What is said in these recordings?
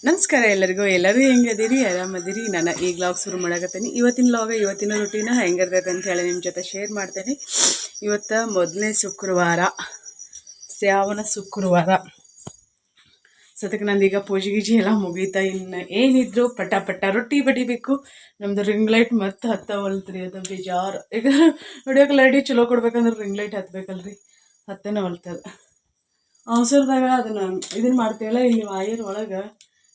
ನಮಸ್ಕಾರ ಎಲ್ಲರಿಗೂ. ಎಲ್ಲರೂ ಹೆಂಗದಿರಿ? ಆರಾಮದಿರಿ? ನಾನು ಈ ವ್ಲಾಗ್ ಶುರು ಮಾಡಕತ್ತೀನಿ. ಇವತ್ತಿನ ವ್ಲಾಗ್ ಇವತ್ತಿನ ರೂಟೀನ ಹೆಂಗಿರ್ತೈತೆ ಅಂತ ಹೇಳಿ ನಿಮ್ಮ ಜೊತೆ ಶೇರ್ ಮಾಡ್ತೇನೆ. ಇವತ್ತು ಮೊದಲನೇ ಶುಕ್ರವಾರ, ಶ್ರಾವಣ ಶುಕ್ರವಾರ. ಸತಕ್ಕೆ ನಂದೀಗ ಪೂಜೆ ಗೀಜೆ ಎಲ್ಲ ಮುಗೀತಾ. ಇನ್ನು ಏನಿದ್ರು ಪಟ ಪಟ ರೊಟ್ಟಿ ಬಡಿಬೇಕು. ನಮ್ಮದು ರಿಂಗ್ ಲೈಟ್ ಮತ್ತೆ ಹತ್ತವಲ್ತ್ರಿ, ಅದು ಬೇಜಾರು. ಈಗ ಹೊಡಿಯೋಕೆ ಲೈಟಿ ಚಲೋ ಕೊಡ್ಬೇಕಂದ್ರೆ ರಿಂಗ್ ಲೈಟ್ ಹತ್ಬೇಕಲ್ರಿ, ಹತ್ತನೇ ಹೊಲ್ತದ. ಅವಸರದಾಗ ಅದನ್ನು ಇದನ್ನು ಮಾಡ್ತೀವಲ್ಲ, ಇಲ್ಲಿ ವಾಯರ್ ಒಳಗೆ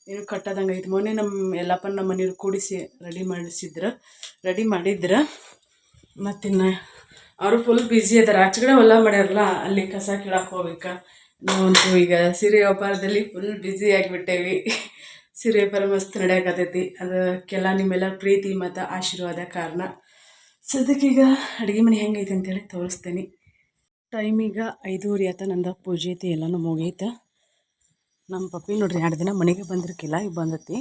ಏನು ಕಟ್ಟದಂಗೆ ಐತೆ. ಮೊನ್ನೆ ನಮ್ಮ ಎಲ್ಲಪ್ಪನ ನಮ್ಮ ಮನೆಯವ್ರು ಕೂಡಿಸಿ ರೆಡಿ ಮಾಡಿದ್ರು. ಮತ್ತಿನ್ನು ಅವರು ಫುಲ್ ಬ್ಯುಸಿ ಅದಾರ. ಆಚೆಗಡೆ ಹೊಲ ಮಾಡ್ಯಾರಲ್ಲ, ಅಲ್ಲಿ ಕಸ ಕೀಳಕ್ಕೆ ಹೋಗ್ಬೇಕು. ನಾವಂತೂ ಈಗ ಸೀರೆ ವ್ಯಾಪಾರದಲ್ಲಿ ಫುಲ್ ಬ್ಯುಸಿ ಆಗಿಬಿಟ್ಟೇವಿ. ಸೀರೆ ವ್ಯಾಪಾರ ಮಸ್ತ್ ನಡೆಯಕತ್ತೈತಿ. ಅದಕ್ಕೆಲ್ಲ ನಿಮ್ಮೆಲ್ಲ ಪ್ರೀತಿ ಮತ್ತು ಆಶೀರ್ವಾದ ಕಾರಣ. ಸದ್ಯಕ್ಕೀಗ ಅಡುಗೆ ಮನೆ ಹೆಂಗೈತೆ ಅಂತೇಳಿ ತೋರಿಸ್ತೇನೆ. ಟೈಮೀಗ 5:30 ಆತ. ನಂದು ಪೂಜೆ ಐತಿ, ಎಲ್ಲನೂ ಮುಗೈತೆ. ನಮ್ಮ ಪಪ್ಪಿ ನೋಡ್ರಿ 2 ದಿನ ಮನೆಗೆ ಬಂದಿರ್ಕಿಲ್ಲ, ಈಗ ಬಂದತಿ.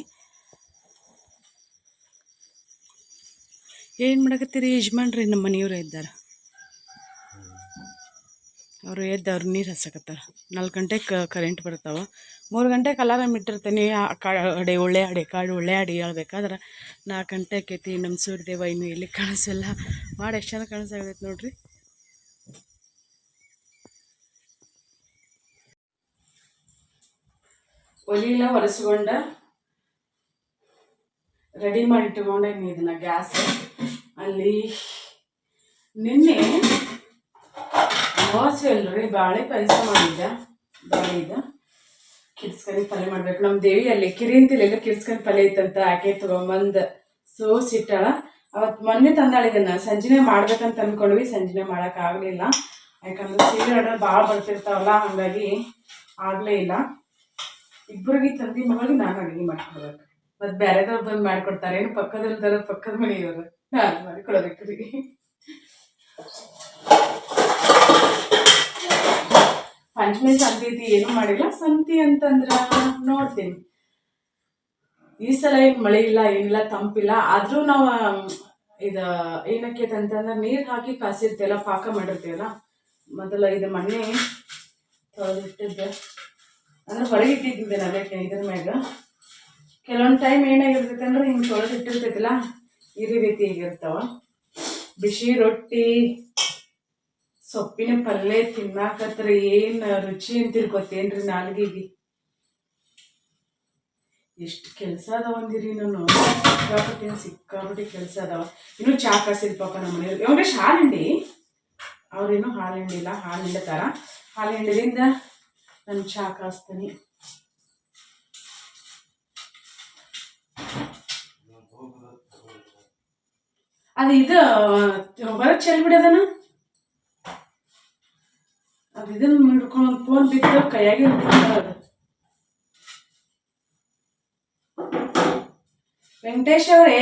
ಏನು ಮಾಡಕತ್ತೀರಿ ಯಜಮಾನ್ರಿ? ನಮ್ಮ ಮನೆಯವ್ರು ಇದ್ದಾರೆ, ಅವರು ಎದ್ದು ನೀರು ಹಸಕತ್ತಾರ. 4 ಗಂಟೆಗೆ ಕರೆಂಟ್ ಬರ್ತಾವೆ. 3 ಗಂಟೆಗೆ ಅಲಾರಾಮ್ ಇಟ್ಟಿರ್ತೀನಿ. ಕಾಳು ಒಳ್ಳೆ ಅಡಿ ಹೇಳ್ಬೇಕಾದ್ರೆ 4 ಗಂಟೆ ಆಕೈತಿ. ನಮ್ಮ ಸೂರ್ಯದೇವ ಇನ್ನೂ ಎಲ್ಲಿ ಕಾಣಿಸಲ್ಲ. ಮಾಡಿ ಎಷ್ಟು ಚೆನ್ನಾಗಿ ಕಾಣಿಸಾಗೈತೆ ನೋಡ್ರಿ. ಒಲಿಲ್ಲ ಒರೆಸ್ಕೊಂಡ ರೆಡಿ ಮಾಡಿ ಇಟ್ಕೊಂಡೇನಿ ಇದನ್ನ ಗ್ಯಾಸ್ ಅಲ್ಲಿ. ನಿನ್ನೆ ಅಮಾವಾಸ್ಯೆ ಅಲ್ರಿ, ಬಾಳೆ ಪಾಯಸ ಮಾಡಿದ್ದೆ. ಬಾಳೆದು ಕಿಡ್ಸ್ಕರಿ ಪಲ್ಯ ಮಾಡ್ಬೇಕು. ನಮ್ಮ ದೇವಿ ಅಲ್ಲಿ ಕಿರಿಂತಿಲೆಲ್ಲ ಕಿಡ್ಸ್ಕರಿ ಪಲ್ಯ ಇತ್ತಂತ ಆಕೆ ತೊಗೊಂಬಂದು ಸೋಸಿಟ್ಟಾಳ. ಅವತ್ತು ಮೊನ್ನೆ ತಂದಾಳಿದನ್ನ ಸಂಜೆನೆ ಮಾಡ್ಬೇಕಂತ ಅಂದ್ಕೊಂಡ್ವಿ, ಸಂಜೆನೆ ಮಾಡೋಕ್ಕಾಗಲಿಲ್ಲ. ಯಾಕಂದ್ರೆ ಸೀರೆ ಆರ್ಡರ್ ಭಾಳ ಬರ್ತಿರ್ತಾವಲ್ಲ, ಹಾಗಾಗಿ ಆಗಲೇ ಇಲ್ಲ. ಇಬ್ಬರಿಗೆ ತಂದಿ ಮಗಳಿಗೆ ನಾನು ಅಡುಗೆ ಮಾಡ್ಕೊಡ್ಬೇಕು. ಮತ್ತು ಬೇರೆದವ್ರು ಬಂದು ಮಾಡಿಕೊಡ್ತಾರೆ. ಏನು ಪಕ್ಕದಲ್ಲಿದ್ದಾರೆ, ಪಕ್ಕದ ಮನೆಯವರು, ನಾನು ಮಾಡಿಕೊಡೋದಕ್ರಿ. ಪಂಚಮಿ ಸಂತಿ ಐತಿ, ಏನೂ ಮಾಡಿಲ್ಲ. ಸಂತಿ ಅಂತಂದ್ರೆ ನೋಡ್ತೀನಿ. ಈ ಸಲ ಏನು ಮಳೆ ಇಲ್ಲ, ಏನಿಲ್ಲ, ತಂಪಿಲ್ಲ. ಆದರೂ ನಾವು ಇದು ಏನಕ್ಕೆ ಅಂತಂದ್ರೆ ನೀರು ಹಾಕಿ ಕಾಸಿರ್ತೀವಲ್ಲ, ಪಾಕ ಮಾಡಿರ್ತೀವಲ್ಲ. ಮೊದಲು ಇದು ಮಣ್ಣೆ ತೊಳೆದಿಟ್ಟಿದ್ದೆ, ಅಂದ್ರೆ ಹೊರಗೆ ಇಟ್ಟಿದ್ದೆ ನಾನು ಇದ್ರ ಮ್ಯಾಗ. ಕೆಲವೊಂದು ಟೈಮ್ ಏನಾಗಿರ್ತೈತೆ ಅಂದ್ರೆ ಹಿಂಗೆ ತೊಳೆದಿಟ್ಟಿರ್ತೈತಿಲ್ಲ, ಈ ರೀತಿ ಆಗಿರ್ತಾವ. ಬಿಸಿ ರೊಟ್ಟಿ, ಸೊಪ್ಪಿನ ಪಲ್ಯ ತಿನ್ನಾಕತ್ರ ಏನು ರುಚಿ ಅಂತೀರಿ ಗೊತ್ತೇನ್ರಿ ನಾಲ್ಗಿಗೆ. ಎಷ್ಟು ಕೆಲಸ ಅದಾವಂದಿರಿ. ನಾನು ಸಿಕ್ಕಾಪಟ್ಟಿ ಕೆಲಸ ಅದಾವ. ಇನ್ನೂ ಚಾ ಕಾಸಿಲ್ಲ ಪಾಪ ನಮ್ಮ ಮನೆಯವ್ರು. ಯಾವಾಗ ಹಾಲು ಹಿಂಡಿ, ಅವ್ರೇನು ಹಾಲು ಹಿಂಡಿಲ್ಲ, ಹಾಲು ಹಿಂಡತಾರ. ಹಾಲು ಹಿಂಡಿದಿಂದ ನಾನು ಚಾ ಕಾಸ್ತೀನಿ. ಅದು ಇದು ಹೊರಗೆ ಚೆಲ್ ಬಿಡೋದನ, ಅದು ಇದನ್ನು ಹಿಡ್ಕೊಂಡು ಫೋನ್ ಬಿದ್ದು ಕೈಯಾಗಿ ಅದು. ವೆಂಕಟೇಶ್ ಅವರೇ,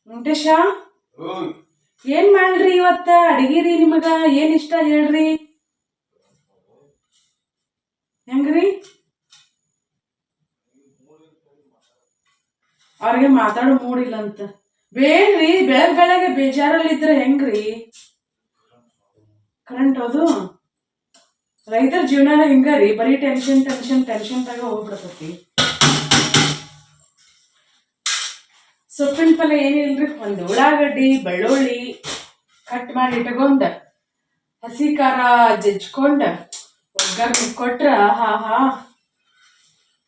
ವೆಂಕಟೇಶ ಏನ್ ಮಾಡ್ರಿ ಇವತ್ತ ಅಡಿಗೆರಿ? ನಿಮಗ ಏನ್ ಇಷ್ಟ ಹೇಳ್ರಿ? ಹೆಂಗ್ರಿ? ಅವ್ರಿಗೆ ಮಾತಾಡೋ ಮೂಡಿಲ್ಲ ಅಂತ. ಬೇಡ್ರಿ, ಬೆಳಗ್ಗೆ ಬೇಜಾರಲ್ಲಿದ್ರೆ ಹೆಂಗ್ರಿ? ಕರೆಂಟ್ ಹೌದು, ರೈತರ ಜೀವನ ಹಿಂಗಾರಿ. ಬರೀ ಟೆನ್ಷನ್ದಾಗ ಹೋಗ್ಬಿಡ್ತತಿ. ಸೊಪ್ಪಿನ ಪಲ್ಯ ಏನಿಲ್ರಿ, ಒಂದು ಉಳ್ಳಾಗಡ್ಡಿ, ಬೆಳ್ಳುಳ್ಳಿ ಕಟ್ ಮಾಡಿ ಇಟ್ಕೊಂಡ, ಹಸಿ ಖಾರ ಜಜ್ಕೊಂಡ ಒಗ್ಗರಣೆ ಕೊಟ್ರ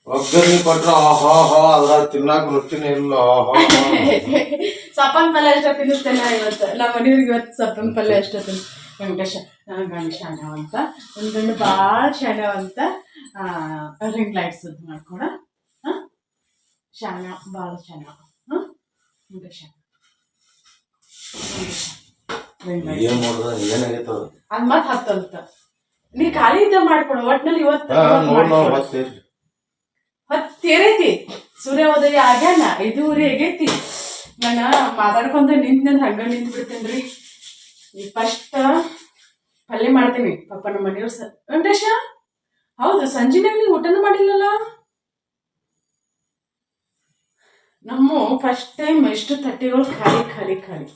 ಒಗ್ಗರಣೆ ಕೊಟ್ರ ಅದ್ರ ತಿನ್ನಾಕ ರುಚಿನೇ ಇಲ್ಲ. ಸಪ್ಪನ್ ಪಲ್ಯ ಅಷ್ಟ ತಿನ್ನಿಸ್ತೇನೆ ಇವತ್ತು. ನಮ್ಮ ಮನೆಯವ್ರಿಗೆ ಇವತ್ತು ಸಪ್ಪನ್ ಪಲ್ಯ ಅಷ್ಟ ತಿನ್. ವೆಂಕಟೇಶ ಗಂಡ ಶಾಣವ ಅಂತ, ಒಂದು ಗಂಡು ಭಾಳ ಶಾಣವ ಅಂತ ರಿಂಗ್ ಲೈಟ್ ಸುದ್ದಿ ಮಾಡ್ಕೊಡ. ಶಾಣ, ಭಾಳ ಶಾಣ. ವೆಂಕಟೇಶ ಅದ್ ಮತ್ ಹತ್ತಂತ. ನೀ ಖಾಲಿ ಇದ್ದ ಮಾಡ್ಕೊಡು ಒಟ್ನಲ್ಲಿ. ಇವತ್ತು ಹತ್ತೇರೈತಿ, ಸೂರ್ಯೋದಯ ಆಗ್ಯಾನ, 5:30 ಆಗೈತಿ. ನಾನು ಮಾತಾಡ್ಕೊಂತ ಹಂಗ ನಿಂತು ಬಿಡ್ತೇನ್ರಿ. ಈಗ ಫಸ್ಟ್ ಪಲ್ಯ ಮಾಡ್ತೀನಿ. ಪಾಪ ನಮ್ಮ ಮನೆಯವ್ರು ವೆಂಕಟೇಶ, ಹೌದು ಸಂಜೆನಾಗ ನೀವು ಊಟನೂ ಮಾಡಿಲ್ಲಲ್ಲ. ನಮ್ಮ ಫಸ್ಟ್ ಟೈಮ್ ಎಷ್ಟು ತಟ್ಟೆಗಳು ಖಾಲಿ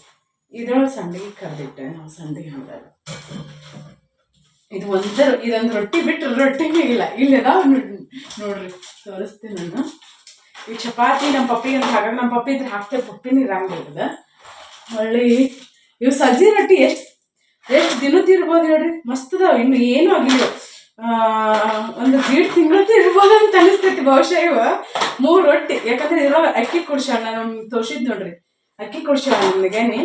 ಇದ್ರೊಳಗೆ ಸಂಡಿಗೆ ಕರೆದಿಟ್ಟೆ ನಾವು. ಸಂಡಿಗೆ ಮಾಡಿದಾಗ ಇದೊಂದು ರೊಟ್ಟಿ ಬಿಟ್ಟರೆ ರೊಟ್ಟಿನೇ ಇಲ್ಲ. ಇಲ್ಲಿ ಅದಾವ ನೋಡ್ರಿ, ತೋರಿಸ್ತೀನಿ ನಾನು. ಈ ಚಪಾತಿ ನಮ್ಮ ಪಪ್ಪಿಗೆ ಅಂತ ಹಾಗಾಗಿ ನಮ್ಮ ಪಪ್ಪಿ ಇದ್ರೆ ಹಾಕ್ತೇವೆ, ಪಪ್ಪಿನ ಇರಂಗಿಲ್ಲ. ಹೊಳ್ಳಿ ಇವು ಸಜ್ಜಿ ರೊಟ್ಟಿ ಎಷ್ಟು ದಿನದ್ದು ಇರ್ಬೋದು ಹೇಳ್ರಿ, ಮಸ್ತ್ ಅದಾವ. ಇನ್ನು ಏನೂ ಆಗಿಲ್ಲ, ಒಂದು 1.5 ತಿಂಗಳದ್ದು ಇರ್ಬೋದು ಅಂತ ಅನಿಸ್ತೈತಿ ಬಹುಶಃ. ಇವ 3 ರೊಟ್ಟಿ, ಯಾಕಂದ್ರೆ ಇದ್ರೊಳಗೆ ಅಕ್ಕಿ ಕುಡ್ಸ್ಯಾಳ, ನಾನು ತೋರ್ಸಿದ್ ನೋಡ್ರಿ, ಅಕ್ಕಿ ಕುಡ್ಸ್ಯಾಳ ನನಗೇನಿ,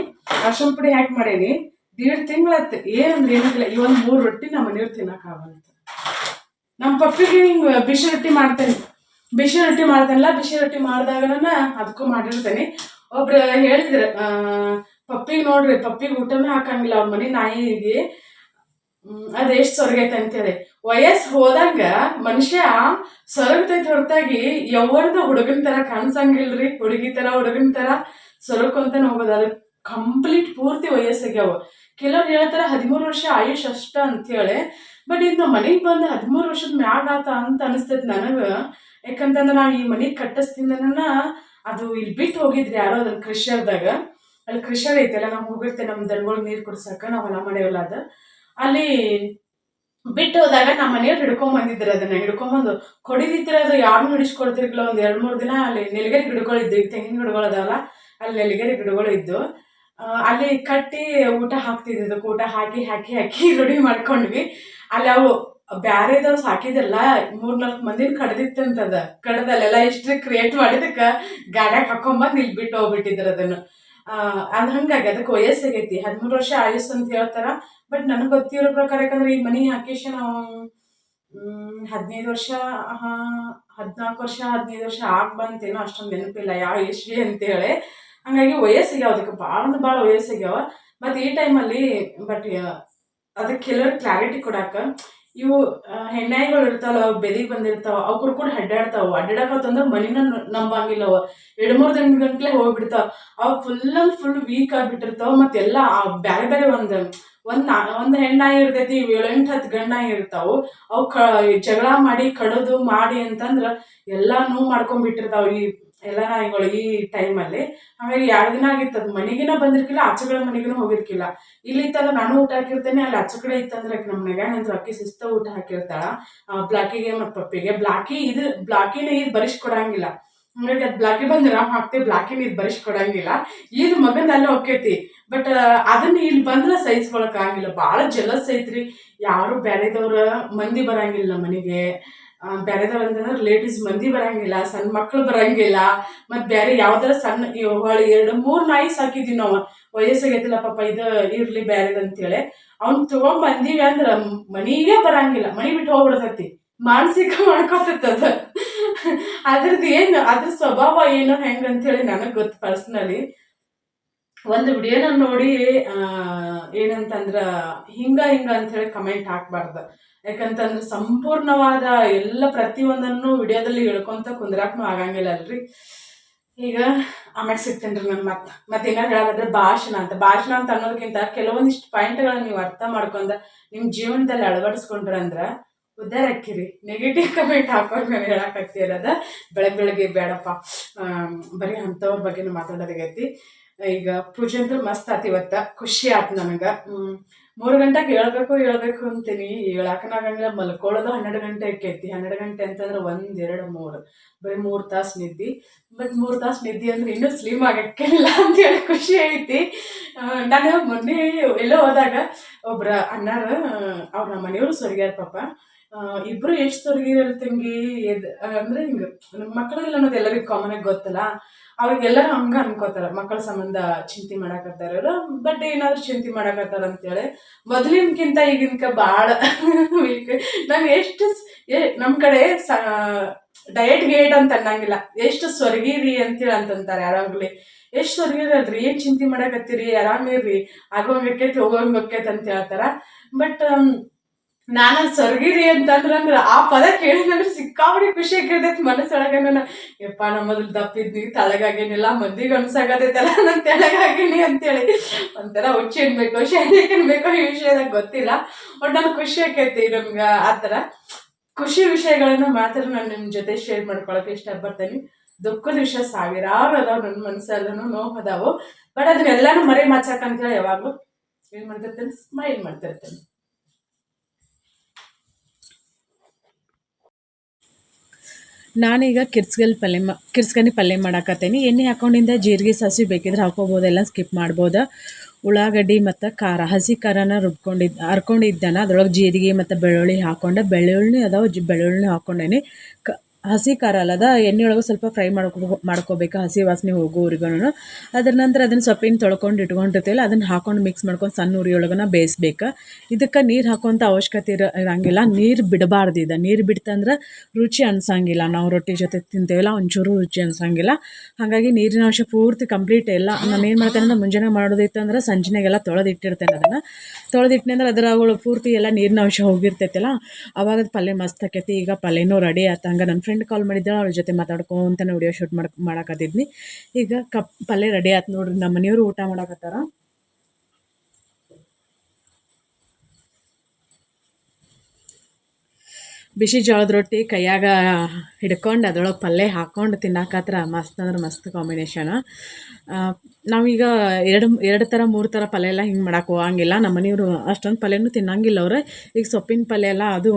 ಅರ್ಶಿನ ಪುಡಿ ಹಾಕಿ ಮಾಡೇನಿ. 1.5 ತಿಂಗಳತ್ತು, ಏನಂದ್ರೆ ಏನಾಗಿಲ್ಲ. ಇವೊಂದು 3 ರೊಟ್ಟಿ ನಮ್ಮ ಮನೆಯವ್ರು ತಿನ್ನಕ್ಕಾಗಲ್ಲ. ನಮ್ಮ ಪಪ್ಪಿಗೆ ಹಿಂಗೆ ಬಿಸಿ ರೊಟ್ಟಿ ಮಾಡ್ತೇನೆ, ಬಿಸಿ ರೊಟ್ಟಿ ಮಾಡಿದಾಗ ಅದಕ್ಕೂ ಮಾಡಿರ್ತೇನೆ. ಒಬ್ರು ಹೇಳಿದ್ರು, ಪಪ್ಪಿಗೆ ನೋಡ್ರಿ, ಪಪ್ಪಿಗೆ ಊಟನೇ ಹಾಕಂಗಿಲ್ಲ ಅವ್ರ ಮನೆ ನಾಯಿಗೆ, ಅದು ಎಷ್ಟು ಸೊರಗೈತೆ ಅಂತೇಳಿ. ವಯಸ್ಸು ಹೋದಂಗ ಮನುಷ್ಯ ಸೊರಗ್ತೈತೆ ಹೊರತಾಗಿ ಯಾವ್ದು ಹುಡುಗನ ಥರ ಕಾಣಿಸಂಗಿಲ್ರಿ. ಹುಡುಗನ ಥರ ಸೊರಕೊಂತಾನೆ ಹೋಗೋದು. ಅದು ಕಂಪ್ಲೀಟ್ ಪೂರ್ತಿ ವಯಸ್ಸಾಗ್ಯಾವ. ಕೆಲವ್ರು ಹೇಳ್ತಾರೆ 13 ವರ್ಷ ಆಯುಷ್ ಅಷ್ಟ ಅಂತೇಳಿ. ಬಟ್ ಇದು ನಾವು ಮನೆಗೆ ಬಂದು 13 ವರ್ಷದ ಮ್ಯಾಗ ಆತ ಅಂತ ಅನಿಸ್ತೈತಿ ನನಗೆ. ಯಾಕಂತಂದ್ರೆ ನಾವು ಈ ಮನೆಗೆ ಕಟ್ಟಿಸ್ತಿಂದನ ಅದು ಇಲ್ಲಿ ಬಿಟ್ಟು ಹೋಗಿದ್ರಿ ಯಾರೋ ಅದನ್ನ ಕ್ರಿಶ್ಚರ್ದಾಗ. ಅಲ್ಲಿ ಕ್ರಿಶ್ಚರ್ ಐತೆಲ್ಲ, ನಾವು ಹೋಗಿರ್ತೇವೆ ನಮ್ಮ ದನಗಳಿಗೆ ನೀರು ಕುಡ್ಸಕ್ಕೆ, ನಾವು ಹೊಲ ಮಾಡೇವಲ್ಲ ಅದು. ಅಲ್ಲಿ ಬಿಟ್ಟು ಹೋದಾಗ ನಮ್ಮ ಮನೆಯವ್ರು ಹಿಡ್ಕೊಂಬಂದಿದ್ರು. ಅದನ್ನ ಹಿಡ್ಕೊಂಬಂದು ಕೊಡಿದಿದ್ರೆ ಅದು ಯಾರನ್ನೂ ಹಿಡಿಸ್ಕೊಡ್ತಿರ್ಲಿಲ್ಲ. ಒಂದು 2-3 ದಿನ ಅಲ್ಲಿ ನೆಲಗರಿ ಗಿಡಗಳಿದ್ದು, ಈಗ ತೆಂಗಿನ ಗಿಡಗಳು ಅದಾವಲ್ಲ, ಅಲ್ಲಿ ನೆಲಗರಿ ಗಿಡಗಳು ಇದ್ದು, ಅಲ್ಲಿ ಕಟ್ಟಿ ಊಟ ಹಾಕ್ತಿದ್ದಕ್ಕೆ. ಊಟ ಹಾಕಿ ರೆಡಿ ಮಾಡ್ಕೊಂಡ್ವಿ. ಅಲ್ಲಿ ಅವು ಬ್ಯಾರೆದವ್ ಸಾಕಿದಲ್ಲ, 3-4 ಮಂದಿನ ಕಡ್ದಿತ್ತಂತದ. ಕಡ್ದಲ್ಲೆಲ್ಲ ಹಿಸ್ಟ್ರಿ ಕ್ರಿಯೇಟ್ ಮಾಡಿದಕ್ಕೆ ಗಾಡ್ಯಾಗ ಹಾಕೊಂಬಂದು ಇಲ್ಲಿ ಬಿಟ್ಟು ಹೋಗ್ಬಿಟ್ಟಿದ್ರು ಅದನ್ನು. ಅದು ಹಂಗಾಗಿ ಅದಕ್ಕೆ ವಯಸ್ಸಾಗೈತಿ. 13 ವರ್ಷ ಆಯುಸ್ ಅಂತ ಹೇಳ್ತಾರ. ಬಟ್ ನನಗೆ ಗೊತ್ತಿರೋ ಪ್ರಕಾರ, ಯಾಕಂದ್ರೆ ಈ ಮನೆ ಹಾಕಿಸಿ ನಾವು 15 ವರ್ಷ 14 ವರ್ಷ 15 ವರ್ಷ ಆಗಿ ಬಂತೇನೋ, ಅಷ್ಟೊಂದು ನೆನಪಿಲ್ಲ ಯಾವ ಇಸ್ವಿ ಅಂತೇಳಿ. ಹಂಗಾಗಿ ವಯಸ್ಸಿಗ್ಯಾವ, ಅದಕ್ಕೆ ಭಾಳ ವಯಸ್ಸಾಗ್ಯಾವ. ಮತ್ತು ಈ ಟೈಮಲ್ಲಿ ಅದಕ್ಕೆ ಕೆಲವ್ರು ಕ್ಲಾರಿಟಿ ಕೊಡಾಕ, ಇವು ಹೆಣ್ಣಾಯಿಗಳು ಇರ್ತಾವಲ್ಲ, ಅವು ಬೆದಿಗೆ ಬಂದಿರ್ತಾವ, ಅವ್ರು ಕೂಡ ಅಡ್ಡಾಡಕತ್ತಂದ್ರೆ ಮನಿನ ನಂಬಂಗಿಲ್ಲ. ಅವ 2-3 ದಿನ ಗಂಟ್ಲೆ ಹೋಗ್ಬಿಡ್ತಾವ. ಅವು ಫುಲ್ ವೀಕ್ ಆಗಿಬಿಟ್ಟಿರ್ತಾವ. ಮತ್ತೆಲ್ಲ ಬೇರೆ ಒಂದು ಹೆಣ್ಣಾಯಿ ಇರ್ತೈತಿ, 7-8 ಗಂಡಾಯಿ ಇರ್ತಾವು. ಅವು ಜಗಳ ಮಾಡಿ ಕಡೋದು ಮಾಡಿ ಅಂತಂದ್ರೆ ಎಲ್ಲ ನೋವು ಮಾಡ್ಕೊಂಡ್ಬಿಟ್ಟಿರ್ತಾವ ಈ ಎಲ್ಲ ನಾಯಿಗಳು ಈ ಟೈಮಲ್ಲಿ. ಹಾಗಾಗಿ 2 ದಿನ ಆಗಿತ್ತು. ಅದು ಮನೆಗಿನ ಬಂದಿರ್ಕಿಲ್ಲ, ಆಚೆಗಳ ಮನೆಗಿನ ಹೋಗಿರ್ಕಿಲ್ಲ. ಇಲ್ಲಿ ಇತ್ತಂದ್ರೆ ನಾನು ಊಟ ಹಾಕಿರ್ತೇನೆ, ಅಲ್ಲಿ ಆಚೆ ಕಡೆ ಇತ್ತಂದ್ರೆ ನಮ್ಮ ನೆಗನಂದ್ರೆ ಅಕ್ಕಿ ಶಿಸ್ತ ಊಟ ಹಾಕಿರ್ತಾಳ ಬ್ಲಾಕಿಗೆ ಮತ್ತು ಪಪ್ಪಿಗೆ. ಬ್ಲಾಕಿನ ಇದು ಬರಿಸ್ಕೊಡಂಗಿಲ್ಲ. ಹಂಗಾಗಿ ಅದು ಬ್ಲಾಕಿ ಬಂದು ನಾವು ಹಾಕ್ತೇವೆ, ಬ್ಲಾಕಿನ ಇದು ಬರಿಸ್ಕೊಡಂಗಿಲ್ಲ. ಇದು ಮಗನ ಅಲ್ಲೇ ಹೋಗ್ತೈತಿ. ಬಟ್ ಅದನ್ನ ಇಲ್ಲಿ ಬಂದ್ರೆ ಸಹಿಸ್ಕೊಳಕ್ಕಾಗಿಲ್ಲ. ಭಾಳ ಜಲಸ್ ಐತ್ರಿ. ಯಾರು ಬೇರೆದವ್ರ ಮಂದಿ ಬರಂಗಿಲ್ಲ ನಮ್ಮ ಮನೆಗೆ. ಬೇರೆದವ್ರು ಅಂತಂದ್ರೆ ರಿಲೇಟಿವ್ಸ್ ಮಂದಿ ಬರಂಗಿಲ್ಲ, ಸಣ್ಣ ಮಕ್ಳು ಬರಂಗಿಲ್ಲ. ಮತ್ತು ಬೇರೆ ಯಾವ್ದಾರ ಸಣ್ಣ 2-3 ನಾಯಿ ಸಾಕಿದ್ವಿ ನಾವು. ವಯಸ್ಸಾಗೈತಿಲ್ಲ ಪಾಪ, ಇದು ಇರ್ಲಿ ಬೇರೆದಂತೇಳಿ ಅವ್ನು ತೊಗೊಂಬಂದೀವಿ ಅಂದ್ರೆ ಮನೆಗೆ ಬರಂಗಿಲ್ಲ, ಮನೆ ಬಿಟ್ಟು ಹೋಗ್ಬಿಡ್ತೈತಿ. ಮಾನಸಿಕ ಮಾಡ್ಕೊತದ. ಅದ್ರ ಸ್ವಭಾವ ಏನು ಹೆಂಗಂತೇಳಿ ನನಗೆ ಗೊತ್ತು ಪರ್ಸ್ನಲಿ. ಒಂದು ವಿಡಿಯೋನ ನೋಡಿ ಏನಂತಂದ್ರೆ ಹಿಂಗ ಅಂಥೇಳಿ ಕಮೆಂಟ್ ಹಾಕ್ಬಾರ್ದು. ಯಾಕಂತಂದ್ರೆ ಸಂಪೂರ್ಣವಾದ ಎಲ್ಲ ಪ್ರತಿಯೊಂದನ್ನು ವಿಡಿಯೋದಲ್ಲಿ ಹೇಳ್ಕೊಂತ ಕುಂದ್ರಾಕ್ನು ಆಗಂಗಿಲ್ಲ ಅಲ್ರಿ. ಈಗ ಆಮ್ಯಾಗ ಸಿಗ್ತೇನೆ ರೀ. ನಾನು ಮತ್ತೆ ಏನಾರು ಹೇಳೋದಾದ್ರೆ ಭಾಷಣ ಅಂತ ಅನ್ನೋದಕ್ಕಿಂತ ಕೆಲವೊಂದಿಷ್ಟು ಪಾಯಿಂಟ್ಗಳನ್ನ ನೀವು ಅರ್ಥ ಮಾಡ್ಕೊಂಡ ನಿಮ್ಮ ಜೀವನದಲ್ಲಿ ಅಳವಡಿಸ್ಕೊಂಡ್ರಂದ್ರೆ ಉದ್ದಾರ ಹಾಕಿರಿ. ನೆಗೆಟಿವ್ ಕಮೆಂಟ್ ಹಾಕೋರ್ ಮೇಲೆ ಹೇಳಕ್ಕಾಗ್ತಿರೋದ ಬೆಳಗ್ಗೆ ಬೇಡಪ್ಪ, ಬರೀ ಅಂಥವ್ರ ಬಗ್ಗೆನೂ ಮಾತಾಡೋದಾಗೈತಿ. ಈಗ ಪೂಜೆ ಅಂತೂ ಮಸ್ತ್ ಆತು. ಇವತ್ತ ಖುಷಿ ಆಯ್ತು ನನಗೆ. 3 ಗಂಟೆಗೆ ಹೇಳ್ಬೇಕು ಅಂತೀನಿ, ಹೇಳಕ್ಕನಾಗಂಗಿಲ್ಲ. ಮಲ್ಕೊಳ್ಳೋದು 12 ಗಂಟೆ ಆಕೈತಿ. 12 ಗಂಟೆ ಅಂತಂದ್ರೆ 1, 2, 3 ಬರೀ 3 ತಾಸು ನಿದ್ದೆ. ಬಟ್ 3 ತಾಸು ನಿದ್ದೆ ಅಂದ್ರೆ ಇನ್ನೂ ಸ್ಲಿಮ್ ಆಗಕ್ಕಿಲ್ಲ ಅಂತೇಳಿ ಖುಷಿ ಐತಿ. ನಾನು ಮೊನ್ನೆ ಎಲ್ಲೋ ಹೋದಾಗ ಒಬ್ರ ಅಣ್ಣಾರ, ಅವ್ರ ನಮ್ಮ ಮನೆಯವರು ಸೊರಿಗ್ಯಾರ ಪಾಪ. ಇಬ್ರು ಎಷ್ಟು ಸೊರಗಿರಲ್ಲ ತಂಗಿ ಅಂದ್ರೆ ಹಿಂಗೆ ನಮ್ಮ ಮಕ್ಕಳಿಲ್ಲ ಅನ್ನೋದು ಎಲ್ಲರಿಗೂ ಕಾಮನ್ ಆಗಿ ಗೊತ್ತಲ್ಲ. ಅವ್ರಿಗೆಲ್ಲರೂ ಹಂಗ ಅನ್ಕೋತಾರ, ಮಕ್ಕಳ ಸಂಬಂಧ ಚಿಂತೆ ಮಾಡಕತ್ತಾರ. ಬಟ್ ಏನಾದ್ರು ಚಿಂತೆ ಮಾಡಕತ್ತಾರ ಅಂತೇಳಿ ಮೊದಲಿನಕ್ಕಿಂತ ಈಗಿನ್ಕ ಭಾಳ ವೀಕ್. ನಾನು ನಮ್ಮ ಕಡೆ ಡಯಟ್ ಗೇಟ್ ಅಂತ ಅನ್ನಂಗಿಲ್ಲ, ಎಷ್ಟು ಸೊರಗಿರಿ ಅಂತೇಳಿ ಅಂತಂತಾರೆ ಯಾರಾಗ್ಲಿ. ಎಷ್ಟು ಸೊರಗಿರಲ್ರಿ, ಏನು ಚಿಂತೆ ಮಾಡಕತ್ತೀರಿ, ಆರಾಮಿರ್ರಿ, ಆಗೋಂಗಕ್ಕೈತಿ ಹೋಗೋಂಗಕ್ಕೈತಿ ಅಂತ ಹೇಳ್ತಾರ. ಬಟ್ ನಾನು ಸೊರಗಿರಿ ಅಂತಂದ್ರೆ ಆ ಪದ ಕೇಳಿದ್ರೆ ಸಿಕ್ಕಾಬಡಿ ಖುಷಿ ಆಗಿರ್ತೈತಿ ಮನಸ್ಸೊಳಗೆ. ನಾನು ಯಪ್ಪ ನಮ್ಮದು ದಪ್ಪಿದ್ನಿ, ತಳಗಾಗೇನಿಲ್ಲ, ಮಂದಿಗೆ ಅನ್ಸಾಗತೈತಲ್ಲ ನಾನು ತೆಳಗಾಗೀನಿ ಅಂತೇಳಿ ಒಂಥರ ಹುಚ್ಚಿ ಅನ್ಬೇಕು, ಶಾಲೆಗೆ ಅನ್ಬೇಕು, ಈ ವಿಷಯದಾಗ ಗೊತ್ತಿಲ್ಲ. ಬಟ್ ನನಗೆ ಖುಷಿ ಆಕೈತಿ. ನಮ್ಗೆ ಆ ಥರ ಖುಷಿ ವಿಷಯಗಳನ್ನ ಮಾತ್ರ ನಾನು ನಿಮ್ಮ ಜೊತೆ ಶೇರ್ ಮಾಡ್ಕೊಳಕ್ಕೆ ಇಷ್ಟಪಡ್ತೀನಿ. ದುಃಖದ ವಿಷಯ ಸಾವಿರಾರು ಅದಾವ ನನ್ನ ಮನಸ್ಸಲ್ಲೂ, ನೋವು ಅದಾವು. ಬಟ್ ಅದನ್ನೆಲ್ಲಾನು ಮರೆ ಮಚ್ಚಾಕಂತೇಳಿ ಯಾವಾಗಲೂ ಏನು ಮಾಡ್ತಿರ್ತೇನೆ, ಸ್ಮೈಲ್ ಮಾಡ್ತಿರ್ತೇನೆ. ನಾನೀಗ ಕಿರ್ಸ್ಗನಿ ಪಲ್ಯ ಮಾಡಾಕತ್ತೀನಿ. ಎಣ್ಣೆ ಹಾಕ್ಕೊಂಡಿಂದ ಜೀರಿಗೆ ಸಾಸಿವೆ ಬೇಕಿದ್ರೆ ಹಾಕೋಬೋದು, ಎಲ್ಲ ಸ್ಕಿಪ್ ಮಾಡ್ಬೋದು. ಉಳ್ಳಾಗಡ್ಡಿ ಮತ್ತು ಖಾರ, ಹಸಿ ಖಾರನ ಹರ್ಕೊಂಡಿದ್ದಾನ ಅದ್ರೊಳಗೆ ಜೀರಿಗೆ ಮತ್ತು ಬೆಳ್ಳುಳ್ಳಿ ಹಾಕ್ಕೊಂಡೆ. ಬೆಳ್ಳುಳ್ಳಿ ಅದಾವೆ, ಬೆಳ್ಳುಳ್ಳಿ ಹಾಕ್ಕೊಂಡೇನಿ. ಹಸಿ ಖಾರ ಅಲ್ಲದ ಎಣ್ಣೆ ಒಳಗೆ ಸ್ವಲ್ಪ ಫ್ರೈ ಮಾಡ್ಕೋಬೇಕು, ಹಸಿ ವಾಸನೆ ಹೋಗೋವರೆಗೂ. ಅದ್ರ ನಂತರ ಅದನ್ನು ಸೊಪ್ಪಿನ ತೊಳ್ಕೊಂಡು ಇಟ್ಕೊಂಡಿರ್ತೀವಲ್ಲ ಅದನ್ನು ಹಾಕೊಂಡು ಮಿಕ್ಸ್ ಮಾಡ್ಕೊಂಡು ಸಣ್ಣ ಉರಿಯೊಳಗನ ಬೇಯಿಸ್ಬೇಕು. ಇದಕ್ಕೆ ನೀರು ಹಾಕುವಂಥ ಅವಶ್ಯಕತೆ ಇರಂಗಿಲ್ಲ, ನೀರು ಬಿಡಬಾರ್ದು. ಇದು ನೀರು ಬಿಡ್ತಂದ್ರೆ ರುಚಿ ಅನ್ಸಂಗಿಲ್ಲ, ನಾವು ರೊಟ್ಟಿ ಜೊತೆ ತಿಂತೇವಲ್ಲ ಒಂಚೂರು ರುಚಿ ಅನ್ಸಂಗಿಲ್ಲ. ಹಾಗಾಗಿ ನೀರಿನ ಅಂಶ ಪೂರ್ತಿ ಕಂಪ್ಲೀಟ್ ಎಲ್ಲ ನಾನು ಏನು ಮಾಡ್ತೇನೆ ಅಂದ್ರೆ ಮುಂಜಾನೆ ಮಾಡೋದಿತ್ತು ಅಂದ್ರೆ ಸಂಜೆನಾಗೆಲ್ಲ ತೊಳೆದಿಟ್ಟಿರ್ತೇನೆ. ಅದನ್ನು ತೊಳೆದಿಟ್ಟನೆ ಅಂದ್ರೆ ಅದರ ಪೂರ್ತಿ ಎಲ್ಲ ನೀರಿನ ಅಂಶ ಹೋಗಿರ್ತೈತಲ್ಲ, ಅವಾಗ ಅದು ಪಲ್ಯ ಮಸ್ತ್ ಆಕೈತಿ. ಈಗ ಪಲ್ಯನೂ ರೆಡಿ ಆಯ್ತು. ಹಂಗೆ ನನ್ನ ಫ್ರೆಂಡ್ ಕಾಲ್ ಮಾಡಿದ್ದಾಳೆ, ಅವ್ರ ಜೊತೆ ಮಾತಾಡ್ಕೊಂತಾನೆ ವಿಡಿಯೋ ಶೂಟ್ ಮಾಡಾಕತ್ತಿದ್ನಿ. ಈಗ ಪಲ್ಯ ರೆಡಿ ಆಯ್ತು ನೋಡ್ರಿ. ನಮ್ಮ ಮನೆಯವರು ಊಟ ಮಾಡಾಕತ್ತಾರ. ಬಿಸಿ ಜೋಳದ ರೊಟ್ಟಿ ಕೈಯಾಗ ಹಿಡ್ಕೊಂಡು ಅದ್ರೊಳಗೆ ಪಲ್ಯ ಹಾಕ್ಕೊಂಡು ತಿನ್ನಾಕತ್ರ ಮಸ್ತ್ ಅಂದ್ರೆ ಮಸ್ತ್ ಕಾಂಬಿನೇಷನ್. ನಾವೀಗ ಎರಡು ಥರ 3 ಥರ ಪಲ್ಯ ಎಲ್ಲ ಹಿಂಗೆ ಮಾಡಕ್ಕೆ ಹೋಗಂಗಿಲ್ಲ. ನಮ್ಮ ಮನೆಯವರು ಅಷ್ಟೊಂದು ಪಲ್ಯನೂ ತಿನ್ನಂಗಿಲ್ಲ ಅವ್ರೆ. ಈಗ ಸೊಪ್ಪಿನ ಪಲ್ಯ ಎಲ್ಲ ಅದು